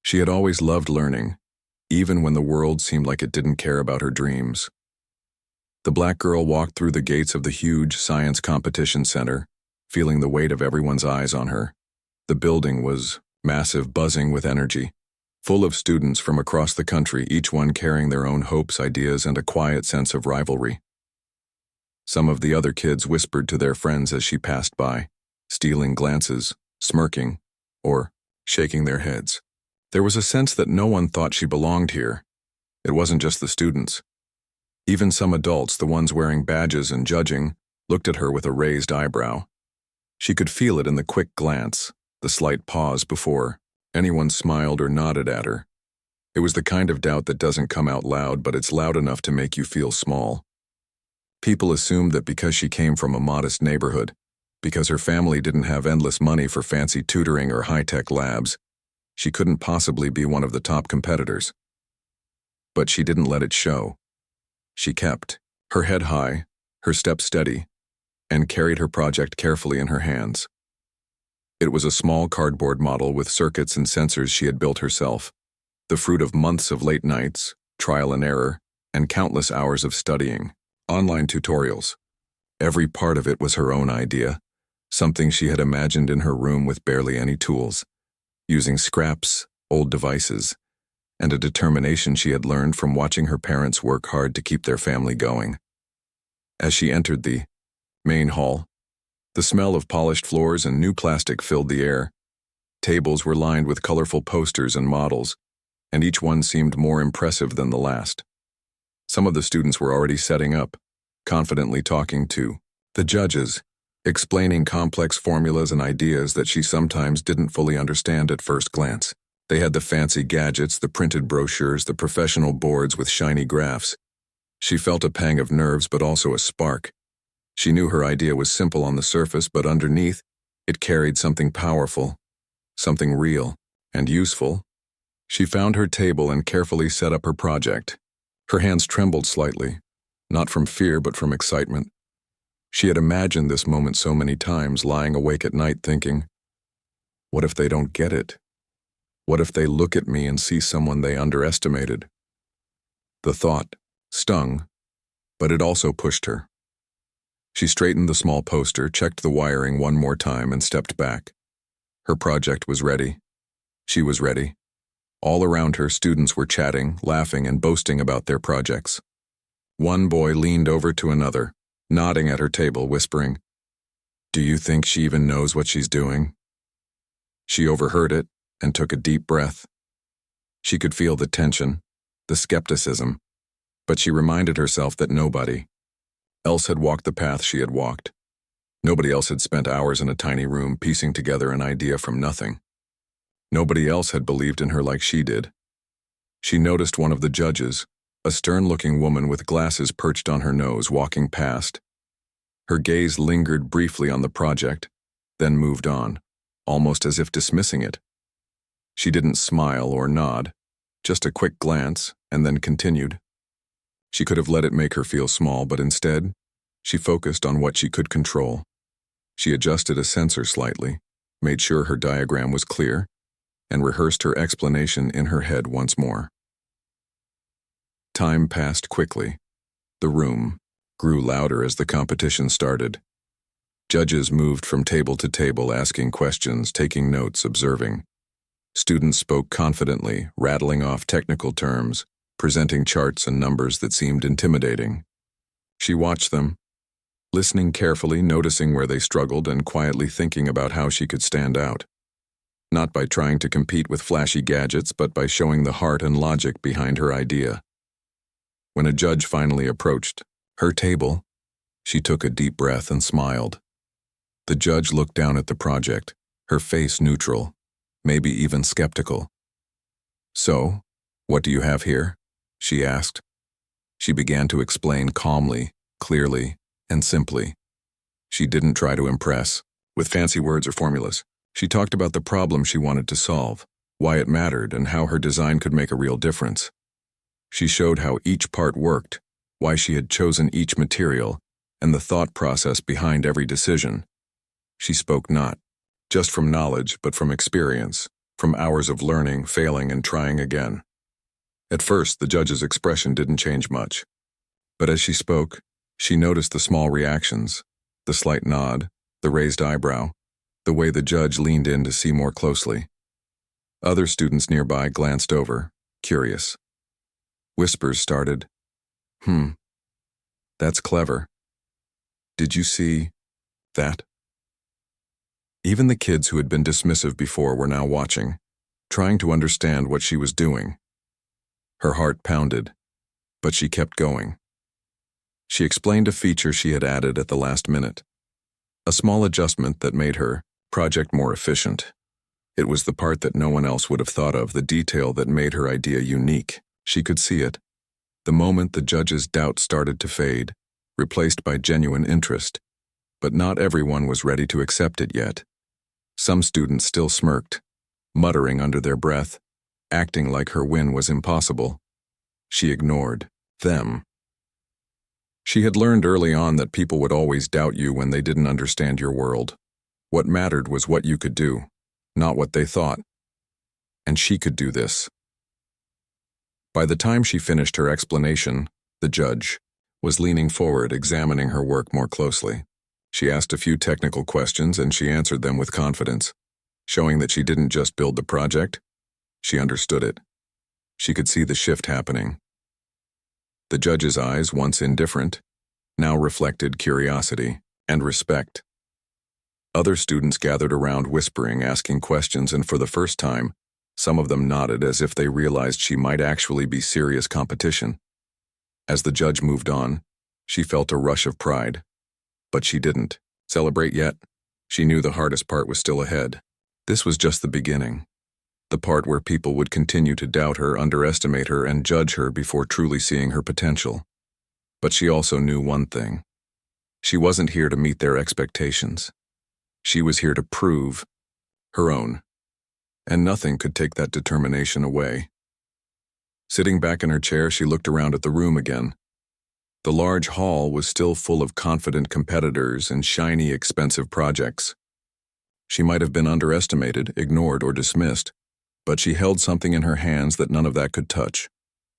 She had always loved learning, even when the world seemed like it didn't care about her dreams. The black girl walked through the gates of the huge science competition center, feeling the weight of everyone's eyes on her. The building was massive, buzzing with energy, full of students from across the country, each one carrying their own hopes, ideas, and a quiet sense of rivalry. Some of the other kids whispered to their friends as she passed by, stealing glances, smirking, or shaking their heads. There was a sense that no one thought she belonged here. It wasn't just the students. Even some adults, the ones wearing badges and judging, looked at her with a raised eyebrow. She could feel it in the quick glance, the slight pause before anyone smiled or nodded at her. It was the kind of doubt that doesn't come out loud, but it's loud enough to make you feel small. People assumed that because she came from a modest neighborhood, because her family didn't have endless money for fancy tutoring or high-tech labs, she couldn't possibly be one of the top competitors. But she didn't let it show. She kept her head high, her step steady, and carried her project carefully in her hands. It was a small cardboard model with circuits and sensors she had built herself, the fruit of months of late nights, trial and error, and countless hours of studying, online tutorials. Every part of it was her own idea, something she had imagined in her room with barely any tools, using scraps, old devices, and a determination she had learned from watching her parents work hard to keep their family going. As she entered the main hall, the smell of polished floors and new plastic filled the air. Tables were lined with colorful posters and models, and each one seemed more impressive than the last. Some of the students were already setting up, confidently talking to the judges, explaining complex formulas and ideas that she sometimes didn't fully understand at first glance. They had the fancy gadgets, the printed brochures, the professional boards with shiny graphs. She felt a pang of nerves, but also a spark. She knew her idea was simple on the surface, but underneath, it carried something powerful, something real and useful. She found her table and carefully set up her project. Her hands trembled slightly, not from fear but from excitement. She had imagined this moment so many times, lying awake at night thinking, what if they don't get it? What if they look at me and see someone they underestimated? The thought stung, but it also pushed her. She straightened the small poster, checked the wiring one more time, and stepped back. Her project was ready. She was ready. All around her, students were chatting, laughing, and boasting about their projects. One boy leaned over to another, nodding at her table, whispering, "Do you think she even knows what she's doing?" She overheard it and took a deep breath. She could feel the tension, the skepticism, but she reminded herself that nobody else had walked the path she had walked. Nobody else had spent hours in a tiny room piecing together an idea from nothing. Nobody else had believed in her like she did. She noticed one of the judges, a stern-looking woman with glasses perched on her nose, walking past. Her gaze lingered briefly on the project, then moved on, almost as if dismissing it. She didn't smile or nod, just a quick glance, and then continued. She could have let it make her feel small, but instead, she focused on what she could control. She adjusted a sensor slightly, made sure her diagram was clear, and rehearsed her explanation in her head once more. Time passed quickly. The room grew louder as the competition started. Judges moved from table to table, asking questions, taking notes, observing. Students spoke confidently, rattling off technical terms, presenting charts and numbers that seemed intimidating. She watched them, listening carefully, noticing where they struggled, and quietly thinking about how she could stand out. Not by trying to compete with flashy gadgets, but by showing the heart and logic behind her idea. When a judge finally approached her table, she took a deep breath and smiled. The judge looked down at the project, her face neutral, maybe even skeptical. "So, what do you have here?" she asked. She began to explain calmly, clearly, and simply. She didn't try to impress with fancy words or formulas. She talked about the problem she wanted to solve, why it mattered, and how her design could make a real difference. She showed how each part worked, why she had chosen each material, and the thought process behind every decision. She spoke not just from knowledge, but from experience, from hours of learning, failing, and trying again. At first, the judge's expression didn't change much. But as she spoke, she noticed the small reactions, the slight nod, the raised eyebrow, the way the judge leaned in to see more closely. Other students nearby glanced over, curious. Whispers started. That's clever. Did you see that? Even the kids who had been dismissive before were now watching, trying to understand what she was doing. Her heart pounded, but she kept going. She explained a feature she had added at the last minute. A small adjustment that made her project more efficient. It was the part that no one else would have thought of, the detail that made her idea unique. She could see it. The moment the judge's doubt started to fade, replaced by genuine interest. But not everyone was ready to accept it yet. Some students still smirked, muttering under their breath, acting like her win was impossible. She ignored them. She had learned early on that people would always doubt you when they didn't understand your world. What mattered was what you could do, not what they thought. And she could do this. By the time she finished her explanation, the judge was leaning forward, examining her work more closely. She asked a few technical questions and she answered them with confidence, showing that she didn't just build the project, she understood it. She could see the shift happening. The judge's eyes, once indifferent, now reflected curiosity and respect. Other students gathered around whispering, asking questions, and for the first time, some of them nodded as if they realized she might actually be serious competition. As the judge moved on, she felt a rush of pride. But she didn't celebrate yet. She knew the hardest part was still ahead. This was just the beginning. The part where people would continue to doubt her, underestimate her, and judge her before truly seeing her potential. But she also knew one thing. She wasn't here to meet their expectations. She was here to prove her own. And nothing could take that determination away. Sitting back in her chair, she looked around at the room again. The large hall was still full of confident competitors and shiny, expensive projects. She might have been underestimated, ignored, or dismissed, but she held something in her hands that none of that could touch.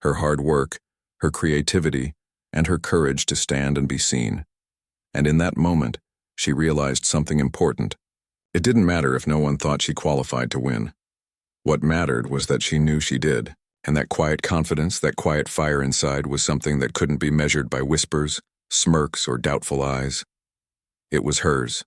Her hard work, her creativity, and her courage to stand and be seen. And in that moment, she realized something important. It didn't matter if no one thought she qualified to win. What mattered was that she knew she did, and that quiet confidence, that quiet fire inside was something that couldn't be measured by whispers, smirks, or doubtful eyes. It was hers.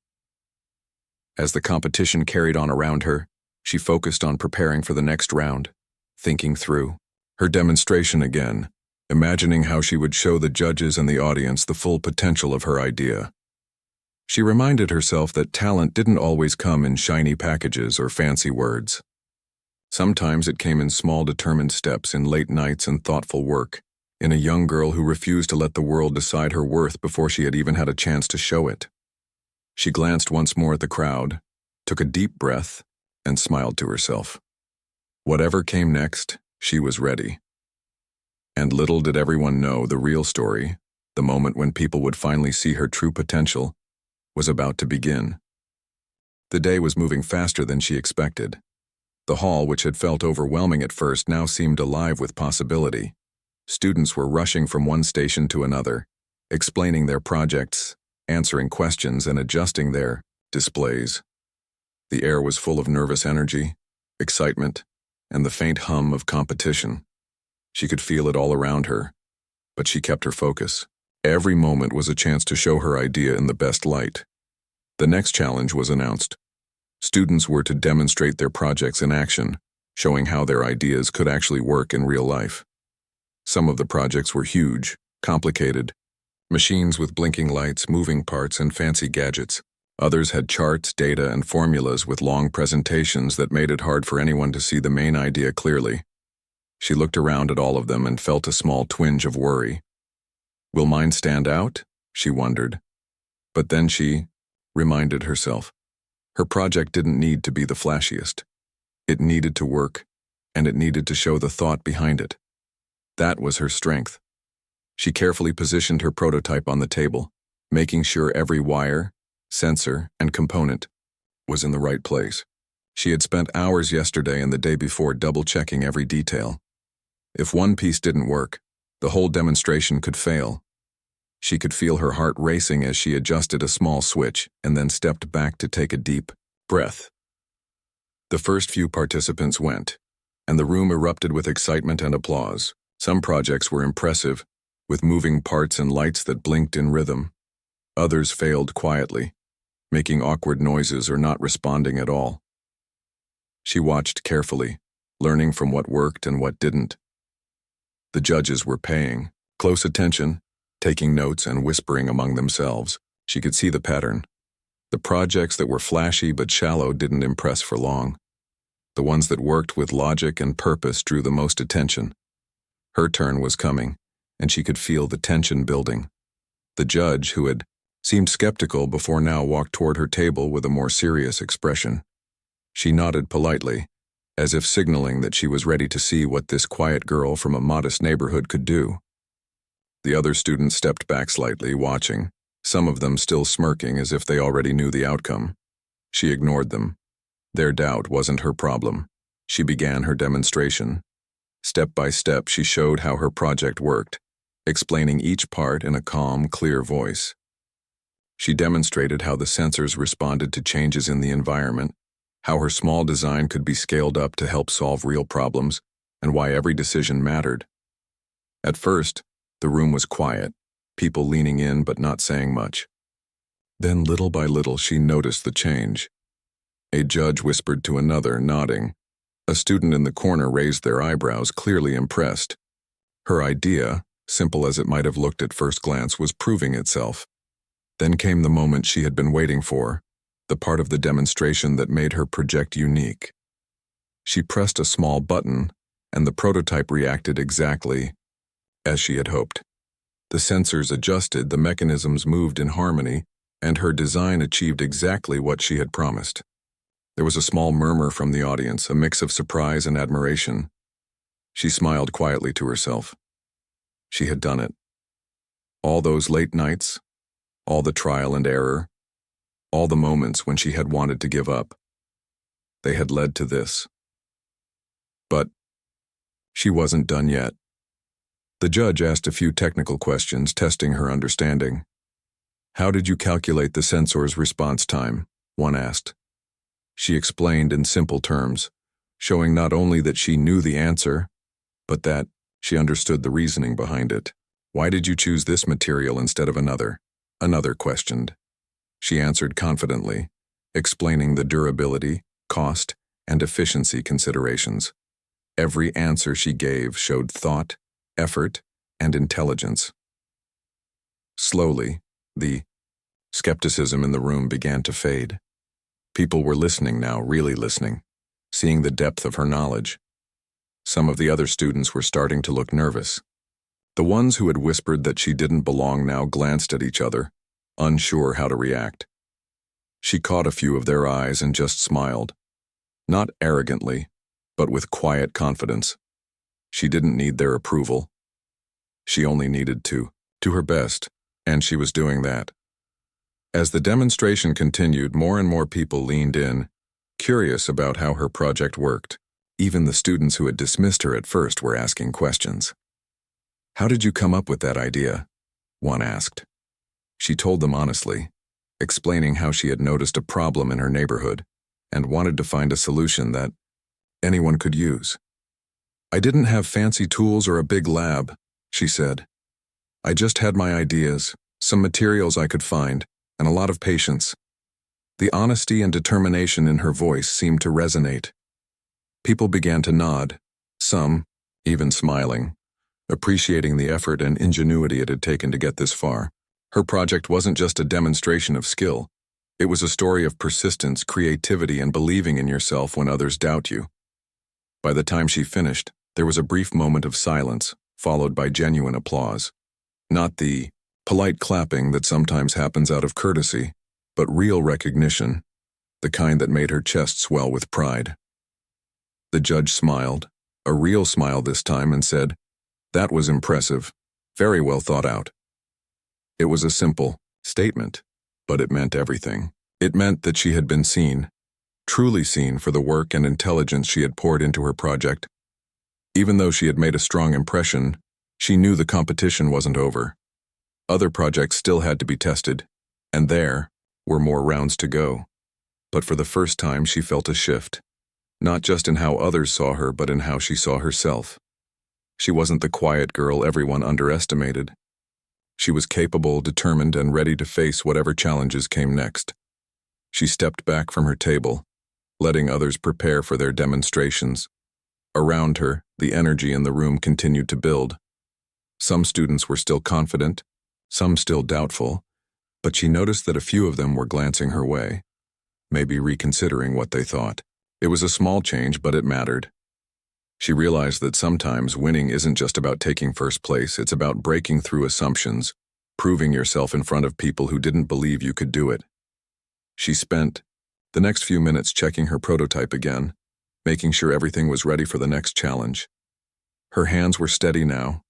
As the competition carried on around her, she focused on preparing for the next round, thinking through her demonstration again, imagining how she would show the judges and the audience the full potential of her idea. She reminded herself that talent didn't always come in shiny packages or fancy words. Sometimes it came in small, determined steps, in late nights and thoughtful work, in a young girl who refused to let the world decide her worth before she had even had a chance to show it. She glanced once more at the crowd, took a deep breath, and smiled to herself. Whatever came next, she was ready. And little did everyone know the real story, the moment when people would finally see her true potential, was about to begin. The day was moving faster than she expected. The hall, which had felt overwhelming at first, now seemed alive with possibility. Students were rushing from one station to another, explaining their projects, answering questions, and adjusting their displays. The air was full of nervous energy, excitement, and the faint hum of competition. She could feel it all around her, but she kept her focus. Every moment was a chance to show her idea in the best light. The next challenge was announced. Students were to demonstrate their projects in action, showing how their ideas could actually work in real life. Some of the projects were huge, complicated, machines with blinking lights, moving parts, and fancy gadgets. Others had charts, data, and formulas with long presentations that made it hard for anyone to see the main idea clearly. She looked around at all of them and felt a small twinge of worry. Will mine stand out? She wondered. But then she reminded herself. Her project didn't need to be the flashiest. It needed to work, and it needed to show the thought behind it. That was her strength. She carefully positioned her prototype on the table, making sure every wire, sensor, and component was in the right place. She had spent hours yesterday and the day before double-checking every detail. If one piece didn't work, the whole demonstration could fail. She could feel her heart racing as she adjusted a small switch and then stepped back to take a deep breath. The first few participants went, and the room erupted with excitement and applause. Some projects were impressive, with moving parts and lights that blinked in rhythm. Others failed quietly, making awkward noises or not responding at all. She watched carefully, learning from what worked and what didn't. The judges were paying close attention, taking notes and whispering among themselves. She could see the pattern. The projects that were flashy but shallow didn't impress for long. The ones that worked with logic and purpose drew the most attention. Her turn was coming, and she could feel the tension building. The judge, who had seemed skeptical before now, walked toward her table with a more serious expression. She nodded politely, as if signaling that she was ready to see what this quiet girl from a modest neighborhood could do. The other students stepped back slightly, watching, some of them still smirking as if they already knew the outcome. She ignored them. Their doubt wasn't her problem. She began her demonstration. Step by step, she showed how her project worked, explaining each part in a calm, clear voice. She demonstrated how the sensors responded to changes in the environment, how her small design could be scaled up to help solve real problems, and why every decision mattered. At first, the room was quiet, people leaning in but not saying much. Then, little by little, she noticed the change. A judge whispered to another, nodding. A student in the corner raised their eyebrows, clearly impressed. Her idea, simple as it might have looked at first glance, was proving itself. Then came the moment she had been waiting for, the part of the demonstration that made her project unique. She pressed a small button, and the prototype reacted exactly as she had hoped. The sensors adjusted, the mechanisms moved in harmony, and her design achieved exactly what she had promised. There was a small murmur from the audience, a mix of surprise and admiration. She smiled quietly to herself. She had done it. All those late nights, all the trial and error, all the moments when she had wanted to give up, they had led to this. But she wasn't done yet. The judge asked a few technical questions, testing her understanding. "How did you calculate the sensor's response time?" one asked. She explained in simple terms, showing not only that she knew the answer, but that she understood the reasoning behind it. "Why did you choose this material instead of another?" Another questioned. She answered confidently, explaining the durability, cost, and efficiency considerations. Every answer she gave showed thought, effort, and intelligence. Slowly, the skepticism in the room began to fade. People were listening now, really listening, seeing the depth of her knowledge. Some of the other students were starting to look nervous. The ones who had whispered that she didn't belong now glanced at each other, unsure how to react. She caught a few of their eyes and just smiled. Not arrogantly, but with quiet confidence. She didn't need their approval. She only needed to do her best, and she was doing that. As the demonstration continued, more and more people leaned in, curious about how her project worked. Even the students who had dismissed her at first were asking questions. "How did you come up with that idea?" one asked. She told them honestly, explaining how she had noticed a problem in her neighborhood and wanted to find a solution that anyone could use. "I didn't have fancy tools or a big lab," she said. "I just had my ideas, some materials I could find, and a lot of patience." The honesty and determination in her voice seemed to resonate. People began to nod, some even smiling, appreciating the effort and ingenuity it had taken to get this far. Her project wasn't just a demonstration of skill. It was a story of persistence, creativity, and believing in yourself when others doubt you. By the time she finished, there was a brief moment of silence, followed by genuine applause. Not the polite clapping that sometimes happens out of courtesy, but real recognition, the kind that made her chest swell with pride. The judge smiled, a real smile this time, and said, "That was impressive, very well thought out." It was a simple statement, but it meant everything. It meant that she had been seen, truly seen for the work and intelligence she had poured into her project. Even though she had made a strong impression, she knew the competition wasn't over. Other projects still had to be tested, and there were more rounds to go. But for the first time, she felt a shift, not just in how others saw her, but in how she saw herself. She wasn't the quiet girl everyone underestimated. She was capable, determined, and ready to face whatever challenges came next. She stepped back from her table, letting others prepare for their demonstrations. Around her, the energy in the room continued to build. Some students were still confident, some still doubtful, but she noticed that a few of them were glancing her way, maybe reconsidering what they thought. It was a small change, but it mattered. She realized that sometimes winning isn't just about taking first place, it's about breaking through assumptions, proving yourself in front of people who didn't believe you could do it. She spent the next few minutes checking her prototype again, making sure everything was ready for the next challenge. Her hands were steady now,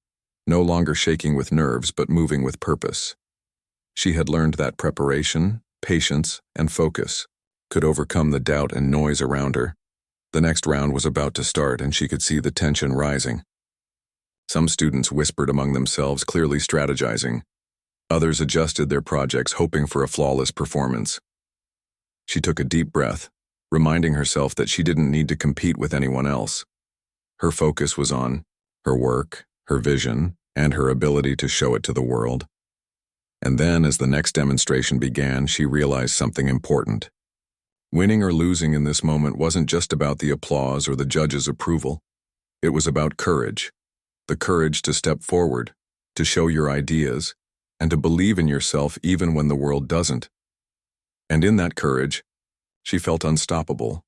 no longer shaking with nerves but moving with purpose. She had learned that preparation, patience, and focus could overcome the doubt and noise around her. The next round was about to start, and she could see the tension rising. Some students whispered among themselves, clearly strategizing. Others adjusted their projects, hoping for a flawless performance. She took a deep breath, reminding herself that she didn't need to compete with anyone else. Her focus was on her work, her vision, and her ability to show it to the world. And then, as the next demonstration began, she realized something important. Winning or losing in this moment wasn't just about the applause or the judge's approval. It was about courage. The courage to step forward, to show your ideas, and to believe in yourself even when the world doesn't. And in that courage, she felt unstoppable.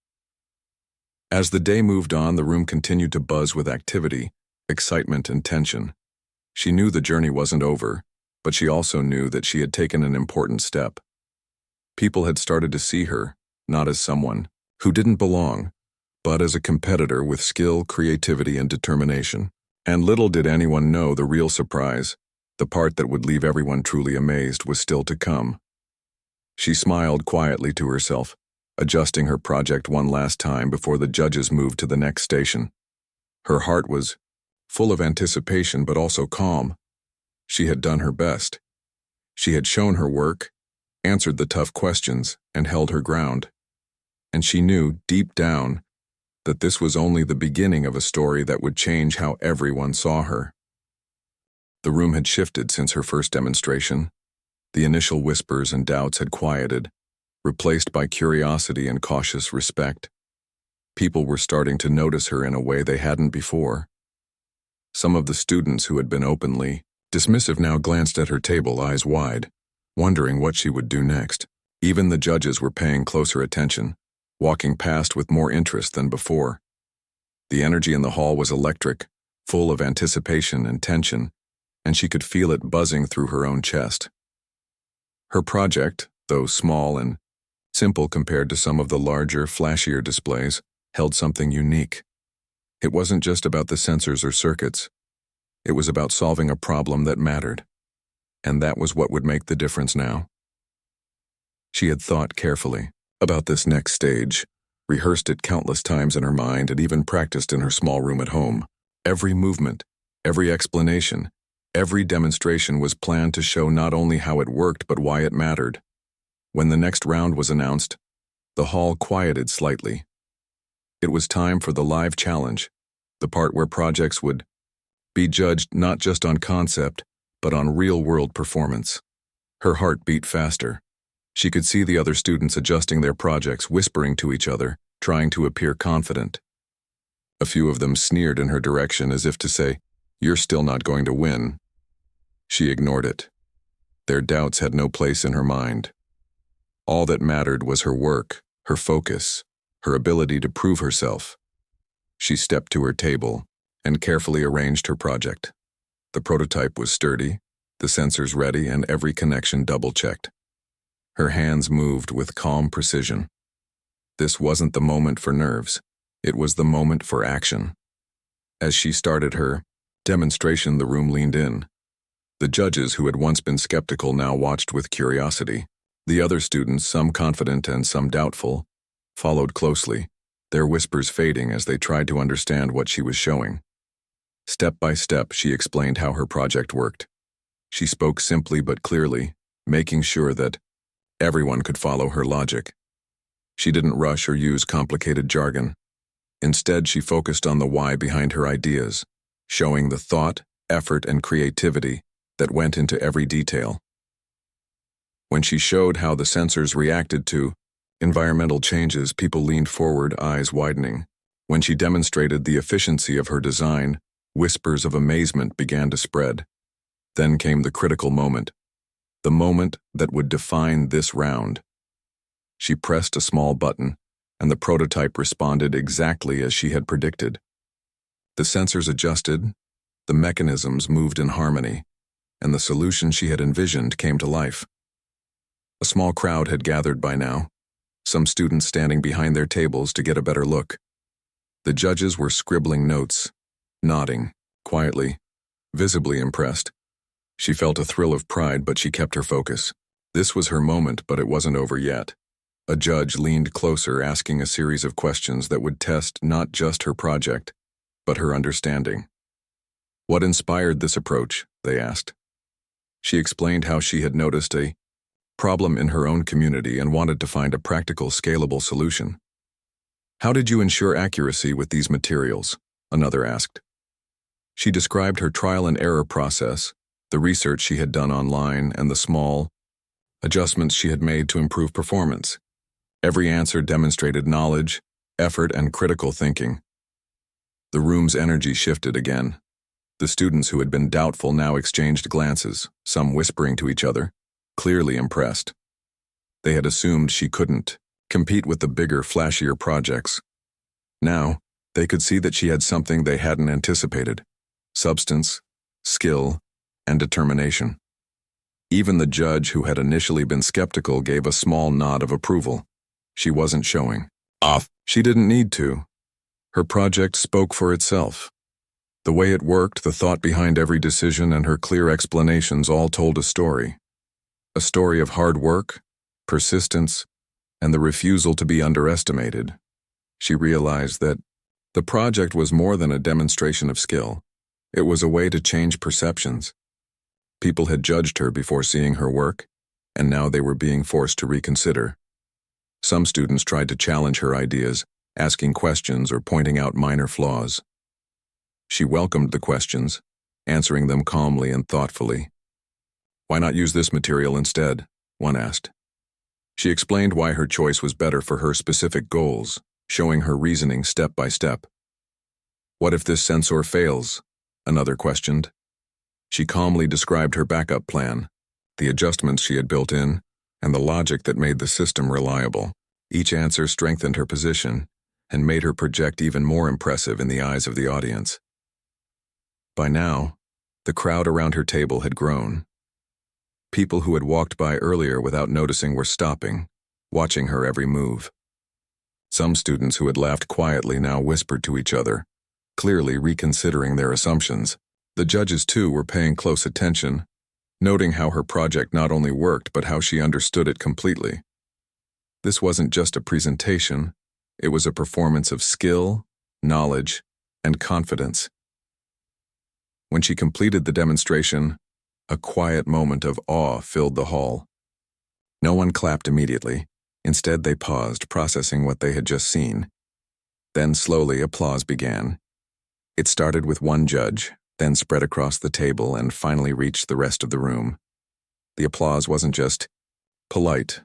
As the day moved on, the room continued to buzz with activity, excitement, and tension. She knew the journey wasn't over, but she also knew that she had taken an important step. People had started to see her, not as someone who didn't belong, but as a competitor with skill, creativity, and determination. And little did anyone know the real surprise, the part that would leave everyone truly amazed, was still to come. She smiled quietly to herself, adjusting her project one last time before the judges moved to the next station. Her heart was full of anticipation but also calm. She had done her best. She had shown her work, answered the tough questions, and held her ground. And she knew, deep down, that this was only the beginning of a story that would change how everyone saw her. The room had shifted since her first demonstration. The initial whispers and doubts had quieted, replaced by curiosity and cautious respect. People were starting to notice her in a way they hadn't before. Some of the students who had been openly dismissive now glanced at her table, eyes wide, wondering what she would do next. Even the judges were paying closer attention, walking past with more interest than before. The energy in the hall was electric, full of anticipation and tension, and she could feel it buzzing through her own chest. Her project, though small and simple compared to some of the larger, flashier displays, held something unique. It wasn't just about the sensors or circuits. It was about solving a problem that mattered. And that was what would make the difference now. She had thought carefully about this next stage, rehearsed it countless times in her mind, and even practiced in her small room at home. Every movement, every explanation, every demonstration was planned to show not only how it worked but why it mattered. When the next round was announced, the hall quieted slightly. It was time for the live challenge, the part where projects would be judged not just on concept, but on real-world performance. Her heart beat faster. She could see the other students adjusting their projects, whispering to each other, trying to appear confident. A few of them sneered in her direction as if to say, "You're still not going to win." She ignored it. Their doubts had no place in her mind. All that mattered was her work, her focus, her ability to prove herself. She stepped to her table and carefully arranged her project. The prototype was sturdy, the sensors ready, and every connection double-checked. Her hands moved with calm precision. This wasn't the moment for nerves. It was the moment for action. As she started her demonstration, the room leaned in. The judges, who had once been skeptical, now watched with curiosity. The other students, some confident and some doubtful, followed closely, their whispers fading as they tried to understand what she was showing. Step by step, she explained how her project worked. She spoke simply but clearly, making sure that everyone could follow her logic. She didn't rush or use complicated jargon. Instead, she focused on the why behind her ideas, showing the thought, effort, and creativity that went into every detail. When she showed how the sensors reacted to environmental changes, people leaned forward, eyes widening. When she demonstrated the efficiency of her design, whispers of amazement began to spread. Then came the critical moment, the moment that would define this round. She pressed a small button, and the prototype responded exactly as she had predicted. The sensors adjusted, the mechanisms moved in harmony, and the solution she had envisioned came to life. A small crowd had gathered by now, some students standing behind their tables to get a better look. The judges were scribbling notes, nodding, quietly, visibly impressed. She felt a thrill of pride, but she kept her focus. This was her moment, but it wasn't over yet. A judge leaned closer, asking a series of questions that would test not just her project, but her understanding. What inspired this approach? They asked. She explained how she had noticed a problem in her own community and wanted to find a practical, scalable solution. How did you ensure accuracy with these materials? Another asked. She described her trial and error process, the research she had done online, and the small adjustments she had made to improve performance. Every answer demonstrated knowledge, effort, and critical thinking. The room's energy shifted again. The students who had been doubtful now exchanged glances, some whispering to each other, clearly impressed. They had assumed she couldn't compete with the bigger, flashier projects. Now, they could see that she had something they hadn't anticipated: substance, skill, and determination. Even the judge, who had initially been skeptical, gave a small nod of approval. She wasn't showing off. She didn't need to. Her project spoke for itself. The way it worked, the thought behind every decision, and her clear explanations all told a story. A story of hard work, persistence, and the refusal to be underestimated. She realized that the project was more than a demonstration of skill. It was a way to change perceptions. People had judged her before seeing her work, and now they were being forced to reconsider. Some students tried to challenge her ideas, asking questions or pointing out minor flaws. She welcomed the questions, answering them calmly and thoughtfully. "Why not use this material instead?" one asked. She explained why her choice was better for her specific goals, showing her reasoning step by step. "What if this sensor fails?" another questioned. She calmly described her backup plan, the adjustments she had built in, and the logic that made the system reliable. Each answer strengthened her position and made her project even more impressive in the eyes of the audience. By now, the crowd around her table had grown. People who had walked by earlier without noticing were stopping, watching her every move. Some students who had laughed quietly now whispered to each other, clearly reconsidering their assumptions. The judges, too, were paying close attention, noting how her project not only worked but how she understood it completely. This wasn't just a presentation, it was a performance of skill, knowledge, and confidence. When she completed the demonstration, a quiet moment of awe filled the hall. No one clapped immediately. Instead, they paused, processing what they had just seen. Then slowly, applause began. It started with one judge, then spread across the table and finally reached the rest of the room. The applause wasn't just polite.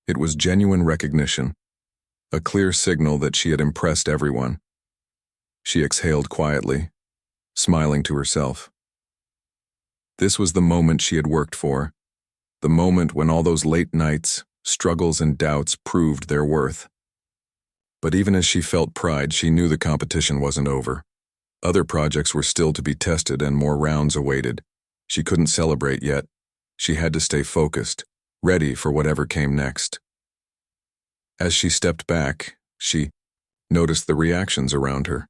It was genuine recognition, a clear signal that she had impressed everyone. She exhaled quietly, smiling to herself. This was the moment she had worked for, the moment when all those late nights, struggles, and doubts proved their worth. But even as she felt pride, she knew the competition wasn't over. Other projects were still to be tested and more rounds awaited. She couldn't celebrate yet. She had to stay focused, ready for whatever came next. As she stepped back, she noticed the reactions around her.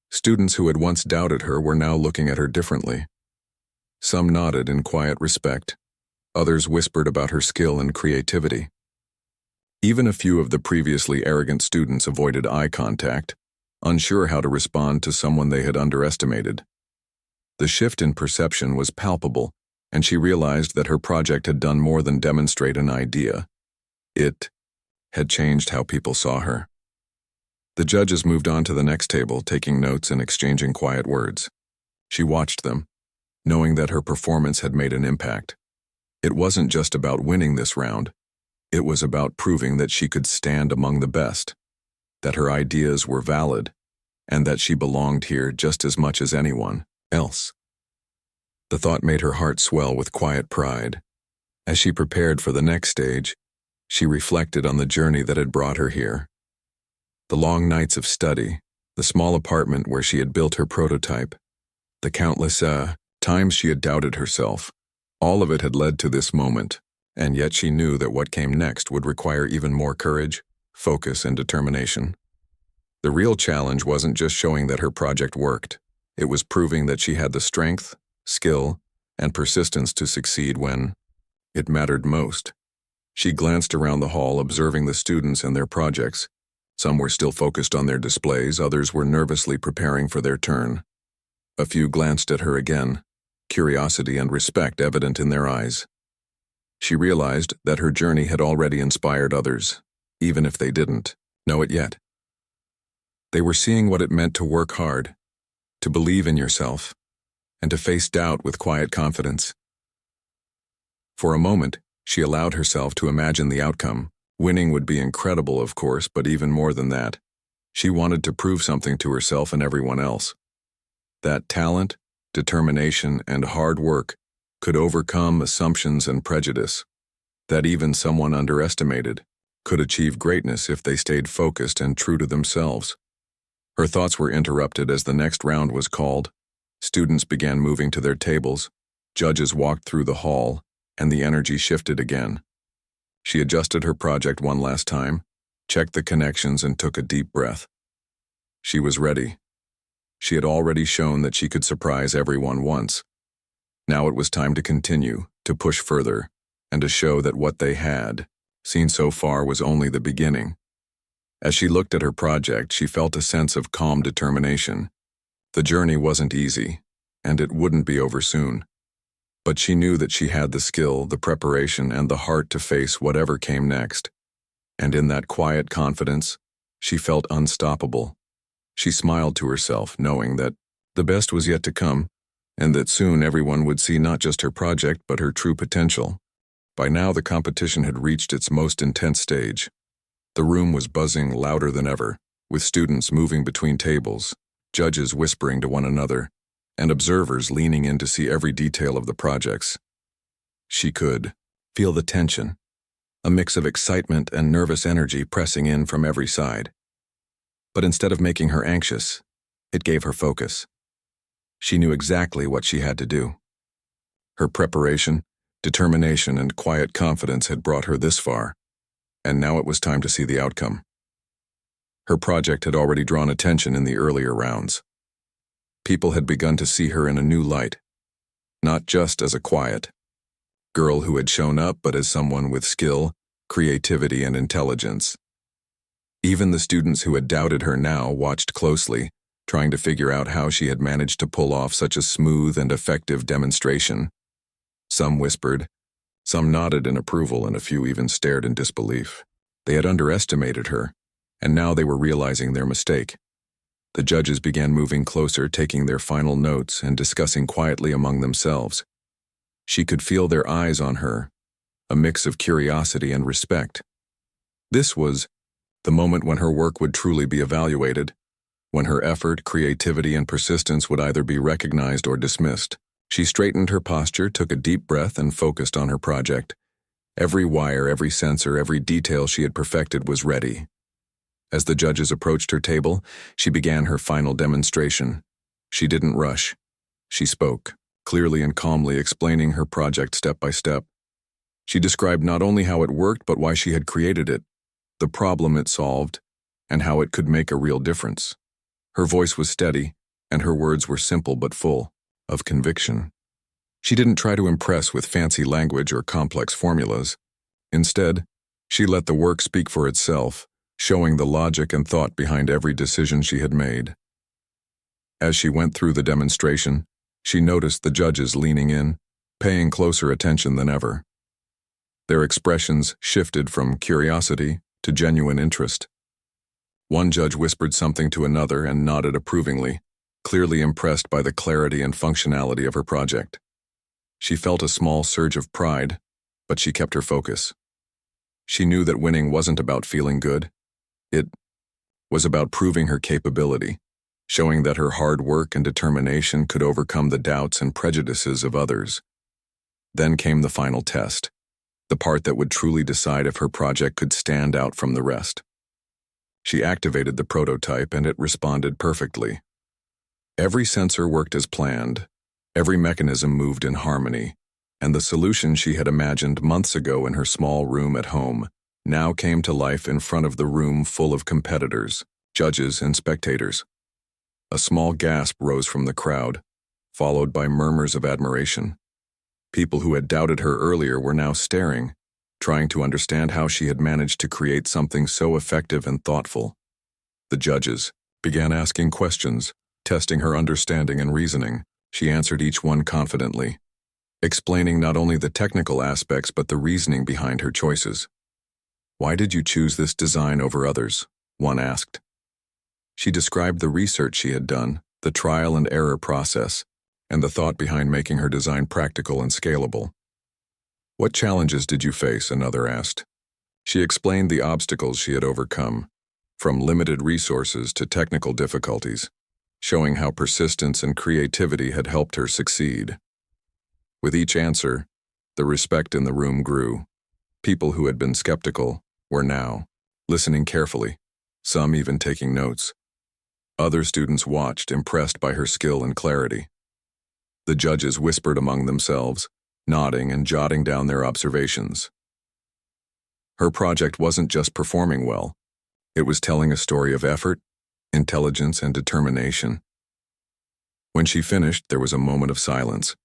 Students who had once doubted her were now looking at her differently. Some nodded in quiet respect. Others whispered about her skill and creativity. Even a few of the previously arrogant students avoided eye contact, unsure how to respond to someone they had underestimated. The shift in perception was palpable, and she realized that her project had done more than demonstrate an idea. It had changed how people saw her. The judges moved on to the next table, taking notes and exchanging quiet words. She watched them, knowing that her performance had made an impact. It wasn't just about winning this round. It was about proving that she could stand among the best, that her ideas were valid, and that she belonged here just as much as anyone else. The thought made her heart swell with quiet pride. As she prepared for the next stage, she reflected on the journey that had brought her here. The long nights of study, the small apartment where she had built her prototype, the countless times she had doubted herself, all of it had led to this moment, and yet she knew that what came next would require even more courage, focus, and determination. The real challenge wasn't just showing that her project worked. It was proving that she had the strength, skill, and persistence to succeed when it mattered most. She glanced around the hall, observing the students and their projects. Some were still focused on their displays, others were nervously preparing for their turn. A few glanced at her again, curiosity and respect evident in their eyes. She realized that her journey had already inspired others, even if they didn't know it yet. They were seeing what it meant to work hard, to believe in yourself, and to face doubt with quiet confidence. For a moment, she allowed herself to imagine the outcome. Winning would be incredible, of course, but even more than that, she wanted to prove something to herself and everyone else. That talent, determination, and hard work could overcome assumptions and prejudice. That even someone underestimated could achieve greatness if they stayed focused and true to themselves. Her thoughts were interrupted as the next round was called. Students began moving to their tables, judges walked through the hall, and the energy shifted again. She adjusted her project one last time, checked the connections, and took a deep breath. She was ready. She had already shown that she could surprise everyone once. Now it was time to continue, to push further, and to show that what they had seen so far was only the beginning. As she looked at her project, she felt a sense of calm determination. The journey wasn't easy, and it wouldn't be over soon. But she knew that she had the skill, the preparation, and the heart to face whatever came next. And in that quiet confidence, she felt unstoppable. She smiled to herself, knowing that the best was yet to come, and that soon everyone would see not just her project but her true potential. By now the competition had reached its most intense stage. The room was buzzing louder than ever, with students moving between tables, judges whispering to one another, and observers leaning in to see every detail of the projects. She could feel the tension, a mix of excitement and nervous energy pressing in from every side. But instead of making her anxious, it gave her focus. She knew exactly what she had to do. Her preparation, determination, and quiet confidence had brought her this far, and now it was time to see the outcome. Her project had already drawn attention in the earlier rounds. People had begun to see her in a new light, not just as a quiet girl who had shown up, but as someone with skill, creativity, and intelligence. Even the students who had doubted her now watched closely, trying to figure out how she had managed to pull off such a smooth and effective demonstration. Some whispered, some nodded in approval, and a few even stared in disbelief. They had underestimated her, and now they were realizing their mistake. The judges began moving closer, taking their final notes and discussing quietly among themselves. She could feel their eyes on her, a mix of curiosity and respect. This was the moment when her work would truly be evaluated, when her effort, creativity, and persistence would either be recognized or dismissed. She straightened her posture, took a deep breath, and focused on her project. Every wire, every sensor, every detail she had perfected was ready. As the judges approached her table, she began her final demonstration. She didn't rush. She spoke, clearly and calmly explaining her project step by step. She described not only how it worked, but why she had created it, the problem it solved, and how it could make a real difference. Her voice was steady, and her words were simple but full of conviction. She didn't try to impress with fancy language or complex formulas. Instead, She let the work speak for itself, showing the logic and thought behind every decision she had made. As she went through the demonstration, she noticed the judges leaning in, paying closer attention than ever. Their expressions shifted from curiosity to genuine interest. One judge whispered something to another and nodded approvingly, clearly impressed by the clarity and functionality of her project. She felt a small surge of pride, but she kept her focus. She knew that winning wasn't about feeling good. It was about proving her capability, showing that her hard work and determination could overcome the doubts and prejudices of others. Then came the final test, the part that would truly decide if her project could stand out from the rest. She activated the prototype and it responded perfectly. Every sensor worked as planned, every mechanism moved in harmony, and the solution she had imagined months ago in her small room at home now came to life in front of the room full of competitors, judges, and spectators. A small gasp rose from the crowd, followed by murmurs of admiration. People who had doubted her earlier were now staring, trying to understand how she had managed to create something so effective and thoughtful. The judges began asking questions, testing her understanding and reasoning. She answered each one confidently, explaining not only the technical aspects but the reasoning behind her choices. "Why did you choose this design over others?" one asked. She described the research she had done, the trial and error process, and the thought behind making her design practical and scalable. "What challenges did you face?" another asked. She explained the obstacles she had overcome, from limited resources to technical difficulties, showing how persistence and creativity had helped her succeed. With each answer, the respect in the room grew. People who had been skeptical were now listening carefully, some even taking notes. Other students watched, impressed by her skill and clarity. The judges whispered among themselves, nodding and jotting down their observations. Her project wasn't just performing well, it was telling a story of effort, intelligence, and determination. When she finished, there was a moment of silence.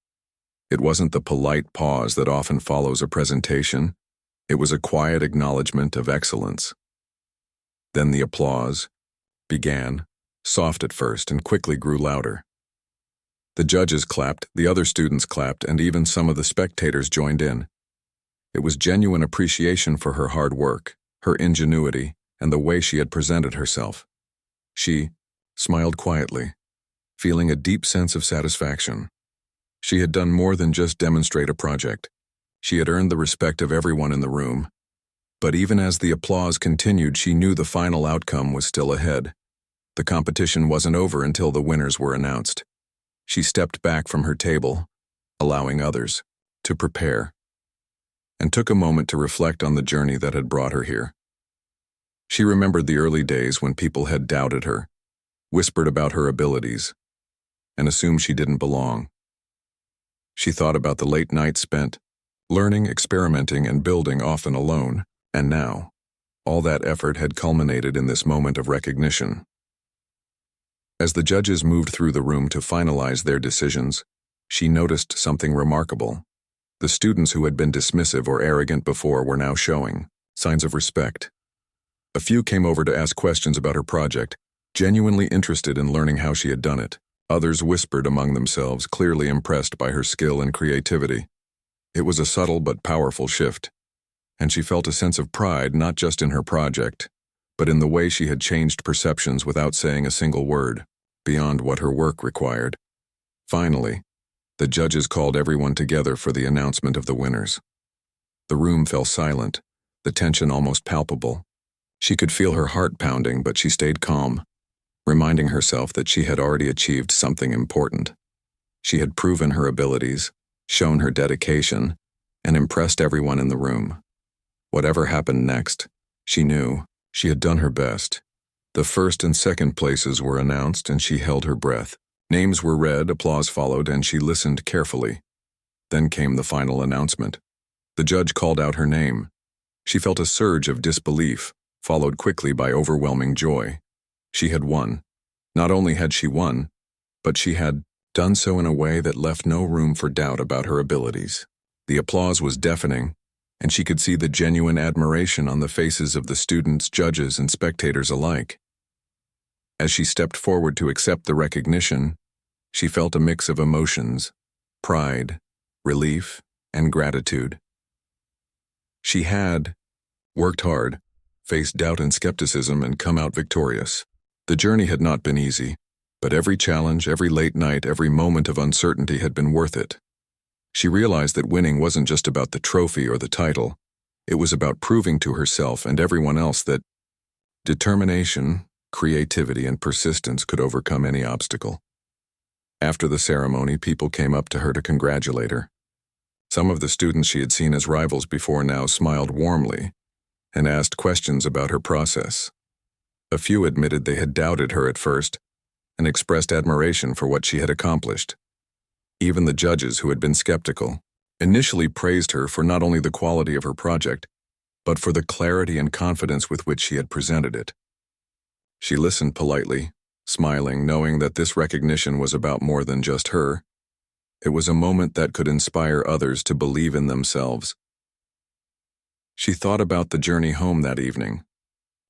It wasn't the polite pause that often follows a presentation. It was a quiet acknowledgement of excellence. Then the applause began, soft at first and quickly grew louder. The judges clapped, the other students clapped, and even some of the spectators joined in. It was genuine appreciation for her hard work, her ingenuity, and the way she had presented herself. She smiled quietly, feeling a deep sense of satisfaction. She had done more than just demonstrate a project. She had earned the respect of everyone in the room. But even as the applause continued, she knew the final outcome was still ahead. The competition wasn't over until the winners were announced. She stepped back from her table, allowing others to prepare, and took a moment to reflect on the journey that had brought her here. She remembered the early days when people had doubted her, whispered about her abilities, and assumed she didn't belong. She thought about the late nights spent learning, experimenting, and building, often alone, and now, all that effort had culminated in this moment of recognition. As the judges moved through the room to finalize their decisions, she noticed something remarkable. The students who had been dismissive or arrogant before were now showing signs of respect. A few came over to ask questions about her project, genuinely interested in learning how she had done it. Others whispered among themselves, clearly impressed by her skill and creativity. It was a subtle but powerful shift, and she felt a sense of pride not just in her project, but in the way she had changed perceptions without saying a single word, beyond what her work required. Finally, the judges called everyone together for the announcement of the winners. The room fell silent, the tension almost palpable. She could feel her heart pounding, but she stayed calm, reminding herself that she had already achieved something important. She had proven her abilities, shown her dedication, and impressed everyone in the room. Whatever happened next, she knew she had done her best. The first and second places were announced, and she held her breath. Names were read, applause followed, and she listened carefully. Then came the final announcement. The judge called out her name. She felt a surge of disbelief, followed quickly by overwhelming joy. She had won. Not only had she won, but she had done so in a way that left no room for doubt about her abilities. The applause was deafening, and she could see the genuine admiration on the faces of the students, judges, and spectators alike. As she stepped forward to accept the recognition, she felt a mix of emotions: pride, relief, and gratitude. She had worked hard, faced doubt and skepticism, and come out victorious. The journey had not been easy, but every challenge, every late night, every moment of uncertainty had been worth it. She realized that winning wasn't just about the trophy or the title. It was about proving to herself and everyone else that determination, creativity, and persistence could overcome any obstacle. After the ceremony, people came up to her to congratulate her. Some of the students she had seen as rivals before now smiled warmly and asked questions about her process. A few admitted they had doubted her at first and expressed admiration for what she had accomplished. Even the judges, who had been skeptical, initially praised her for not only the quality of her project, but for the clarity and confidence with which she had presented it. She listened politely, smiling, knowing that this recognition was about more than just her. It was a moment that could inspire others to believe in themselves. She thought about the journey home that evening.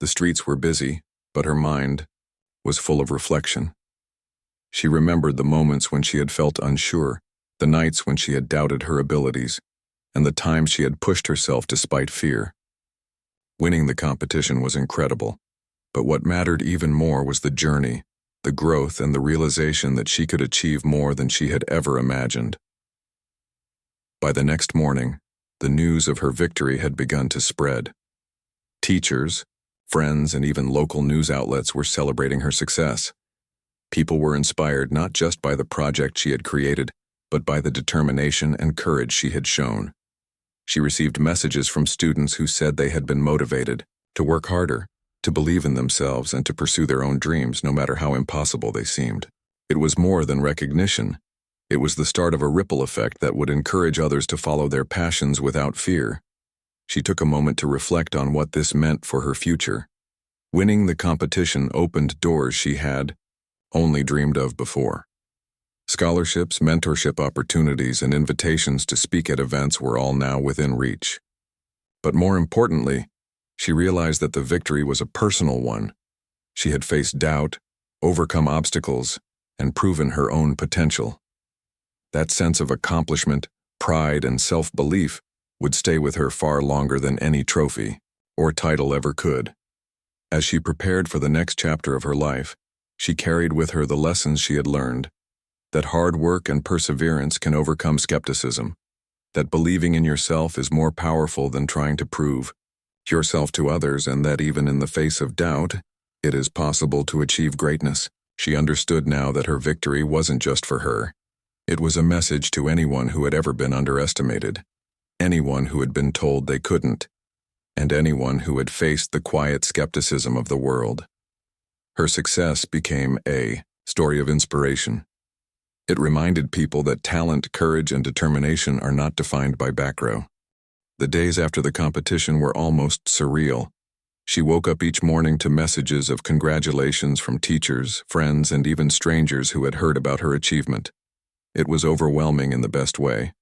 The streets were busy, but her mind was full of reflection. She remembered the moments when she had felt unsure, the nights when she had doubted her abilities, and the times she had pushed herself despite fear. Winning the competition was incredible, but what mattered even more was the journey, the growth, and the realization that she could achieve more than she had ever imagined. By the next morning, the news of her victory had begun to spread. Teachers, friends, and even local news outlets were celebrating her success. People were inspired not just by the project she had created, but by the determination and courage she had shown. She received messages from students who said they had been motivated to work harder, to believe in themselves, and to pursue their own dreams no matter how impossible they seemed. It was more than recognition. It was the start of a ripple effect that would encourage others to follow their passions without fear. She took a moment to reflect on what this meant for her future. Winning the competition opened doors she had only dreamed of before. Scholarships, mentorship opportunities, and invitations to speak at events were all now within reach. But more importantly, she realized that the victory was a personal one. She had faced doubt, overcome obstacles, and proven her own potential. That sense of accomplishment, pride, and self-belief would stay with her far longer than any trophy or title ever could. As she prepared for the next chapter of her life, she carried with her the lessons she had learned: that hard work and perseverance can overcome skepticism, that believing in yourself is more powerful than trying to prove yourself to others, and that even in the face of doubt, it is possible to achieve greatness. She understood now that her victory wasn't just for her. It was a message to anyone who had ever been underestimated, anyone who had been told they couldn't, and anyone who had faced the quiet skepticism of the world. Her success became a story of inspiration. It reminded people that talent, courage, and determination are not defined by back row. The days after the competition were almost surreal. She woke up each morning to messages of congratulations from teachers, friends, and even strangers who had heard about her achievement. It was overwhelming in the best way.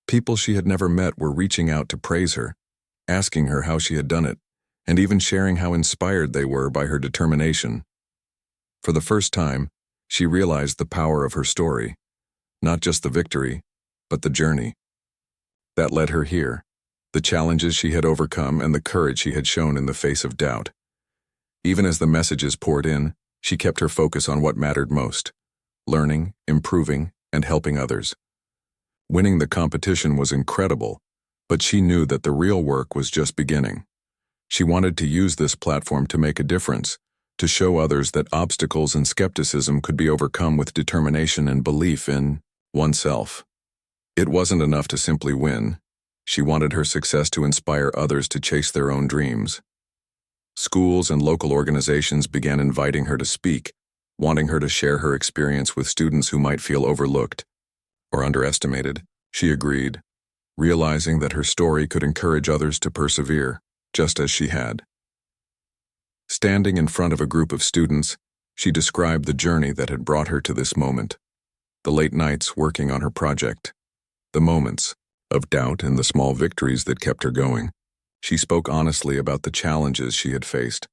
People she had never met were reaching out to praise her, asking her how she had done it, and even sharing how inspired they were by her determination. For the first time, she realized the power of her story, not just the victory, but the journey that led her here, the challenges she had overcome, and the courage she had shown in the face of doubt. Even as the messages poured in, she kept her focus on what mattered most: learning, improving, and helping others. Winning the competition was incredible, but she knew that the real work was just beginning. She wanted to use this platform to make a difference, to show others that obstacles and skepticism could be overcome with determination and belief in oneself. It wasn't enough to simply win. She wanted her success to inspire others to chase their own dreams. Schools and local organizations began inviting her to speak, wanting her to share her experience with students who might feel overlooked or underestimated. She agreed, realizing that her story could encourage others to persevere, just as she had. Standing in front of a group of students, she described the journey that had brought her to this moment. The late nights working on her project, the moments of doubt and the small victories that kept her going. She spoke honestly about the challenges she had faced,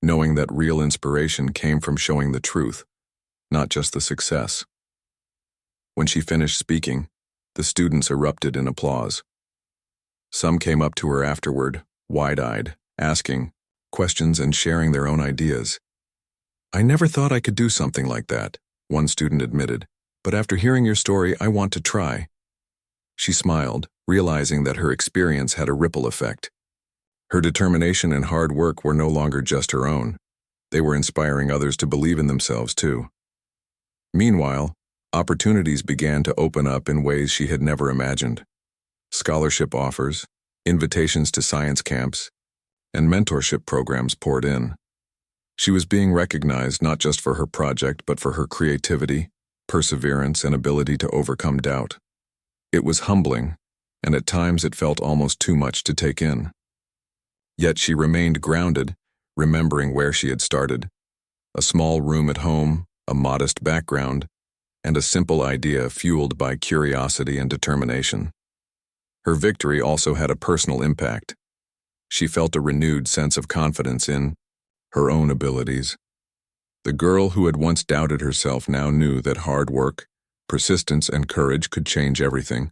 knowing that real inspiration came from showing the truth, not just the success. When she finished speaking, the students erupted in applause. Some came up to her afterward, wide-eyed, asking questions and sharing their own ideas. "I never thought I could do something like that," one student admitted, "but after hearing your story, I want to try." She smiled, realizing that her experience had a ripple effect. Her determination and hard work were no longer just her own. They were inspiring others to believe in themselves too. Meanwhile, opportunities began to open up in ways she had never imagined. Scholarship offers, invitations to science camps, and mentorship programs poured in. She was being recognized not just for her project but for her creativity, perseverance, and ability to overcome doubt. It was humbling, and at times it felt almost too much to take in. Yet she remained grounded, remembering where she had started. A small room at home, a modest background, and a simple idea fueled by curiosity and determination. Her victory also had a personal impact. She felt a renewed sense of confidence in her own abilities. The girl who had once doubted herself now knew that hard work, persistence, and courage could change everything.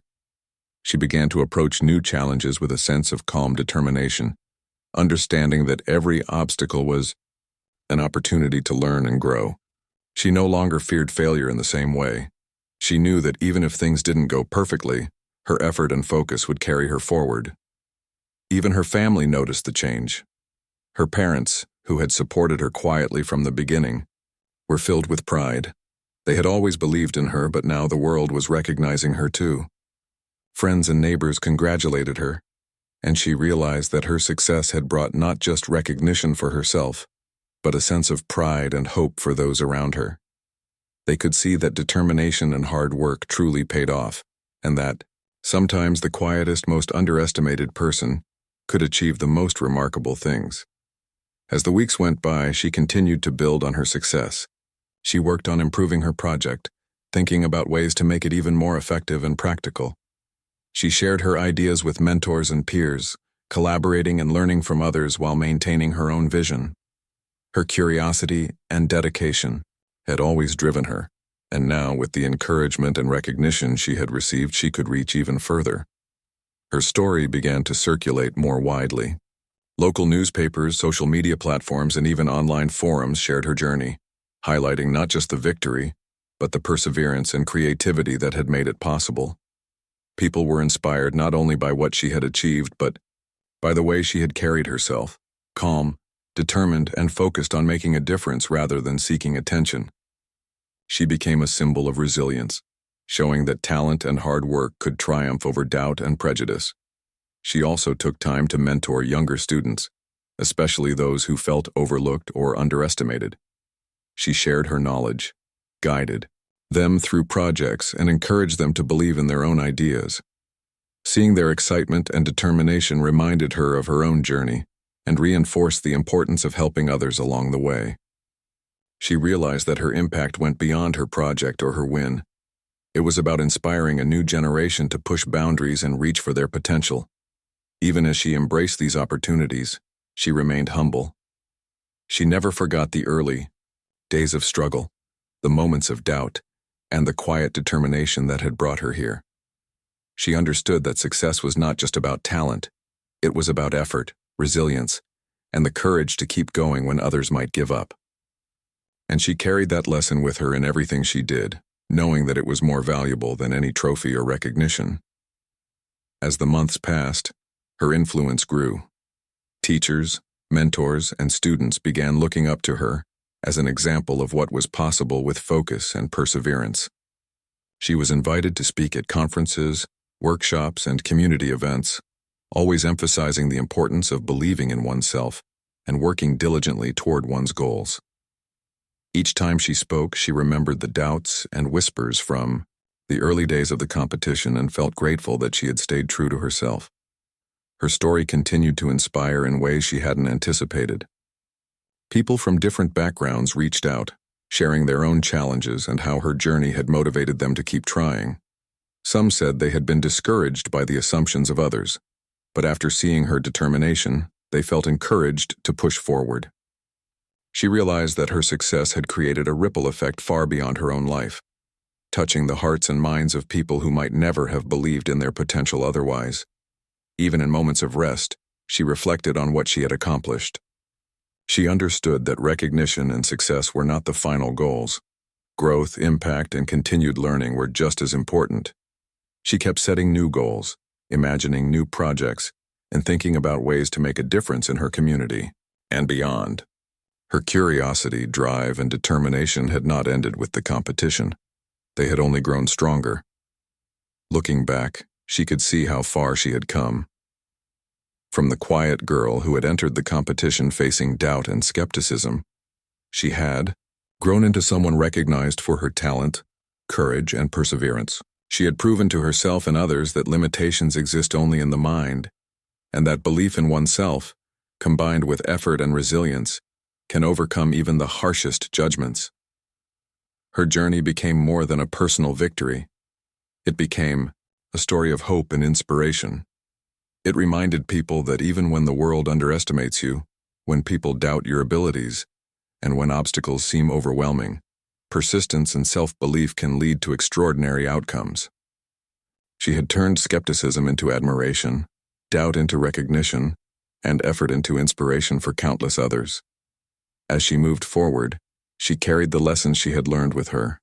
She began to approach new challenges with a sense of calm determination, understanding that every obstacle was an opportunity to learn and grow. She no longer feared failure in the same way. She knew that even if things didn't go perfectly, her effort and focus would carry her forward. Even her family noticed the change. Her parents, who had supported her quietly from the beginning, were filled with pride. They had always believed in her, but now the world was recognizing her too. Friends and neighbors congratulated her, and she realized that her success had brought not just recognition for herself, but a sense of pride and hope for those around her. They could see that determination and hard work truly paid off, and that sometimes the quietest, most underestimated person could achieve the most remarkable things. As the weeks went by, she continued to build on her success. She worked on improving her project, thinking about ways to make it even more effective and practical. She shared her ideas with mentors and peers, collaborating and learning from others while maintaining her own vision. Her curiosity and dedication had always driven her, and now, with the encouragement and recognition she had received, she could reach even further. Her story began to circulate more widely. Local newspapers, social media platforms, and even online forums shared her journey, highlighting not just the victory, but the perseverance and creativity that had made it possible. People were inspired not only by what she had achieved, but by the way she had carried herself, calm, determined, and focused on making a difference rather than seeking attention. She became a symbol of resilience, showing that talent and hard work could triumph over doubt and prejudice. She also took time to mentor younger students, especially those who felt overlooked or underestimated. She shared her knowledge, guided them through projects, and encouraged them to believe in their own ideas. Seeing their excitement and determination reminded her of her own journey and reinforced the importance of helping others along the way. She realized that her impact went beyond her project or her win. It was about inspiring a new generation to push boundaries and reach for their potential. Even as she embraced these opportunities, she remained humble. She never forgot the early days of struggle, the moments of doubt, and the quiet determination that had brought her here. She understood that success was not just about talent, it was about effort, resilience, and the courage to keep going when others might give up. And she carried that lesson with her in everything she did, knowing that it was more valuable than any trophy or recognition. As the months passed, her influence grew. Teachers, mentors, and students began looking up to her as an example of what was possible with focus and perseverance. She was invited to speak at conferences, workshops, and community events, always emphasizing the importance of believing in oneself and working diligently toward one's goals. Each time she spoke, she remembered the doubts and whispers from the early days of the competition and felt grateful that she had stayed true to herself. Her story continued to inspire in ways she hadn't anticipated. People from different backgrounds reached out, sharing their own challenges and how her journey had motivated them to keep trying. Some said they had been discouraged by the assumptions of others, but after seeing her determination, they felt encouraged to push forward. She realized that her success had created a ripple effect far beyond her own life, touching the hearts and minds of people who might never have believed in their potential otherwise. Even in moments of rest, she reflected on what she had accomplished. She understood that recognition and success were not the final goals. Growth, impact, and continued learning were just as important. She kept setting new goals, imagining new projects, and thinking about ways to make a difference in her community and beyond. Her curiosity, drive, and determination had not ended with the competition. They had only grown stronger. Looking back, she could see how far she had come. From the quiet girl who had entered the competition facing doubt and skepticism, she had grown into someone recognized for her talent, courage, and perseverance. She had proven to herself and others that limitations exist only in the mind, and that belief in oneself, combined with effort and resilience, can overcome even the harshest judgments. Her journey became more than a personal victory. It became a story of hope and inspiration. It reminded people that even when the world underestimates you, when people doubt your abilities, and when obstacles seem overwhelming, persistence and self-belief can lead to extraordinary outcomes. She had turned skepticism into admiration, doubt into recognition, and effort into inspiration for countless others. As she moved forward, she carried the lessons she had learned with her: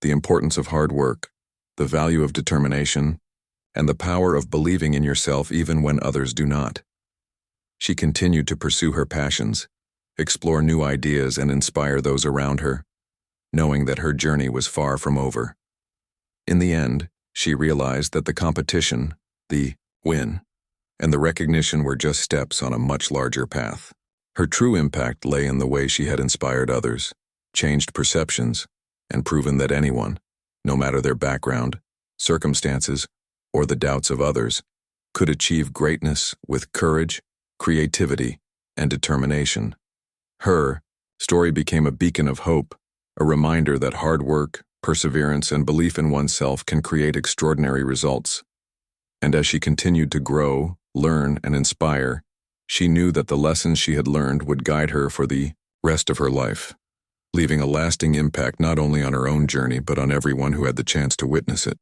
the importance of hard work, the value of determination, and the power of believing in yourself even when others do not. She continued to pursue her passions, explore new ideas, and inspire those around her, knowing that her journey was far from over. In the end, she realized that the competition, the win, and the recognition were just steps on a much larger path. Her true impact lay in the way she had inspired others, changed perceptions, and proven that anyone, no matter their background, circumstances, or the doubts of others, could achieve greatness with courage, creativity, and determination. Her story became a beacon of hope, a reminder that hard work, perseverance, and belief in oneself can create extraordinary results. And as she continued to grow, learn, and inspire, she knew that the lessons she had learned would guide her for the rest of her life, leaving a lasting impact not only on her own journey but on everyone who had the chance to witness it.